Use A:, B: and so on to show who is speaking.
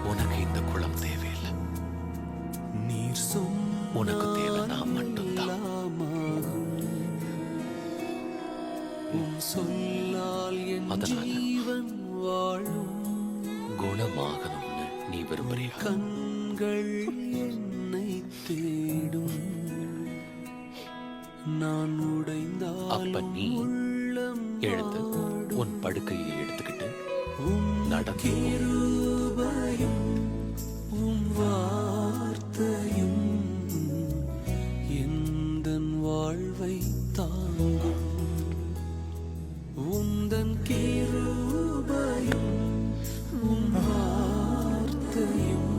A: உனக்கு இந்த குளம் தேவையில்லை.
B: நீர்
A: உனக்கு தேவை நான் மட்டும்தான்.
B: சொல்லால் என் ஜீவன் வாழும்.
A: குணமாகணும்னு நீ விரும்புறியா?
B: கண்கள் என்னை தேடும். நான் உடைந்தால்
A: அப்ப நீ எழுந்து உன் படுக்கையை எடுத்துக்கிட்டு நடந்து
B: வார்த்தையும் எந்தன் வாழ்வை தாங்கும். உந்தன் கிருபையும் வார்த்தையும்